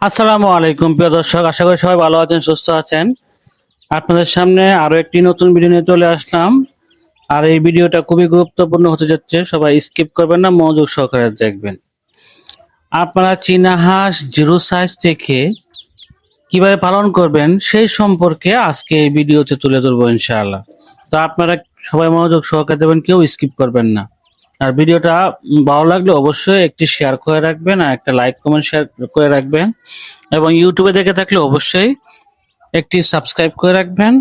আসসালামু আলাইকুম প্রিয় দর্শক, আশা করি সবাই ভালো আছেন, সুস্থ আছেন। আপনাদের সামনে আরো একটি নতুন ভিডিও নিয়ে চলে আসলাম। আর এই ভিডিওটা খুবই গুরুত্বপূর্ণ হতে যাচ্ছে, সবাই স্কিপ করবেন না, মনোযোগ সহকারে দেখবেন। আপনারা চীনা হাঁস জিরো সাইজ থেকে কিভাবে পালন করবেন সেই সম্পর্কে আজকে এই ভিডিওতে তুলে ধরবো ইনশাআল্লাহ। তো আপনারা সবাই মনোযোগ সহকারে দেবেন, কেউ স্কিপ করবেন না। আর ভিডিওটা ভালো লাগলে অবশ্যই একটি শেয়ার করে রাখবেন, আর একটা লাইক কমেন্ট শেয়ার করে রাখবেন। এবং ইউটিউবে দেখে থাকলে অবশ্যই একটি সাবস্ক্রাইব করে রাখবেন,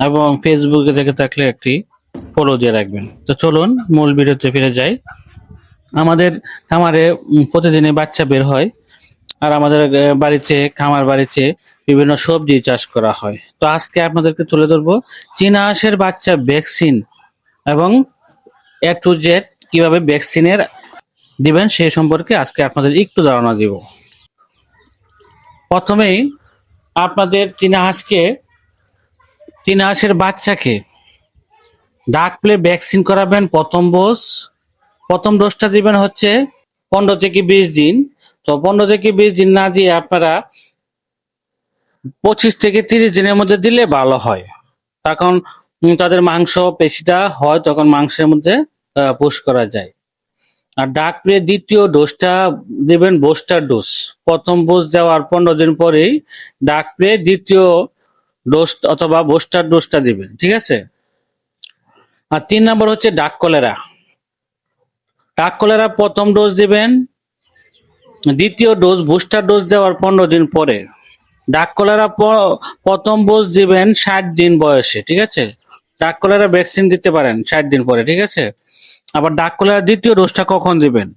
এবং ফেসবুকে দেখে থাকলে একটি ফলো দিয়ে রাখবেন। তো চলুন মূল ভিডিওতে ফিরে যাই। আমাদের খামারে প্রতিদিনই বাচ্চা বের হয়। আর আমাদের বাড়িতে বিভিন্ন সবজি চাষ করা হয়। তো আজকে আপনাদেরকে তুলে ধরবো চীনা হাঁসের বাচ্চা ভ্যাকসিন এবং এ টু জেড কিভাবে ভ্যাকসিনের দিবেন সেই সম্পর্কে আজকে আপনাদের একটু ধারণা দিব। প্রথমেই আপনাদের চীনা হাঁসের বাচ্চাকে ডাক প্লে ভ্যাকসিন করাবেন। প্রথম ডোজটা দিবেন হচ্ছে 15 থেকে 20 দিন। তো 15 থেকে 20 দিন না দিয়ে আপনারা 25 থেকে 30 দিনের মধ্যে দিলে ভালো হয়। তখন তাদের মাংস পেশিটা হয়, তখন মাংসের মধ্যে পুশ করা যায়। আর ডাক প্লে দ্বিতীয় ডোজটা দিবেন বুস্টার ডোজ। প্রথম ডোজ দেওয়ার 15 দিন পরেই ডাক প্লে দ্বিতীয় ডোজ অথবা বুস্টার ডোজটা দিবেন, ঠিক আছে। আর 3 নম্বর হচ্ছে ডাক কলেরা প্রথম ডোজ দিবেন, দ্বিতীয় ডোজ বুস্টার ডোজ দেওয়ার 15 দিন পরে। ডাক কলেরা প্রথম ডোজ দিবেন 60 দিন বয়সে, ঠিক আছে। ডাক কলেরা ভ্যাকসিন দিতে পারেন 60 দিন পরে, ঠিক আছে। আবার ডাক কলেরা দ্বিতীয় ডোজটা কখন দিবেন?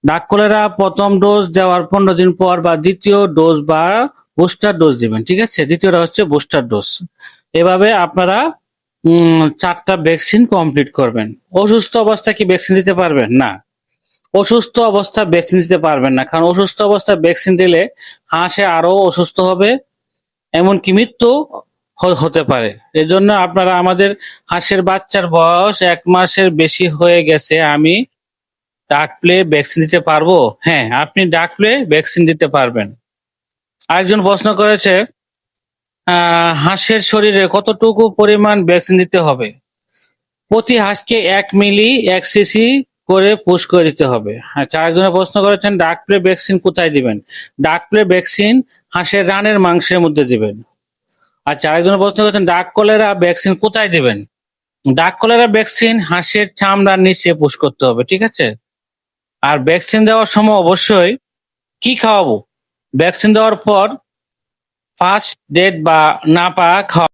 ডাক কলেরা প্রথম ডোজ দেওয়ার 15 দিন পর বা দ্বিতীয় ডোজ বা বুস্টার ডোজ দিবেন, ঠিক আছে। দ্বিতীয়টা হচ্ছে বুস্টার ডোজ। এভাবে আপনারা 4টা ভ্যাকসিন কমপ্লিট করবেন। অসুস্থ অবস্থায় কি ভ্যাকসিন দিতে পারবেন? না, অসুস্থ অবস্থায় ভ্যাকসিন দিতে পারবেন না, কারণ অসুস্থ অবস্থায় ভ্যাকসিন দিলে হাঁসে আরো অসুস্থ হবে, এমনকি মৃত্যু হতে পারে। এজন্য আপনারা আমাদের হাঁসের বাচ্চার বয়স 1 মাসের বেশি হয়ে গেছে, আমি ডাক প্লে ভ্যাকসিন দিতে পারবো? হ্যাঁ, আপনি ডাক প্লে ভ্যাকসিন দিতে পারবেন। আরেকজন প্রশ্ন করেছে হাঁসের শরীরে কতটুকু পরিমাণ ভ্যাকসিন দিতে হবে? প্রতি হাঁসকে 1 মিলি 1 সিসি করে পুশ করে দিতে হবে। আচ্ছা, আরেকজনের প্রশ্ন করেছেন ডাক প্লে ভ্যাকসিন কোথায় দিবেন? ডাক প্লে ভ্যাকসিন হাঁসের রানের মাংসের মধ্যে দিবেন। আচ্ছা, আরেকজনের প্রশ্ন করেছেন ডাক কলেরা ভ্যাকসিন কোথায় দিবেন? ডাক কলেরা ভ্যাকসিন হাঁসের চামড়ার নিচে পুশ করতে হবে, ঠিক আছে। আর ভ্যাকসিন দেওয়ার সময় অবশ্যই কি খাওয়াবো? ভ্যাকসিন দেওয়ার পর ফার্স্ট ডেট বা নাপা খাওয়া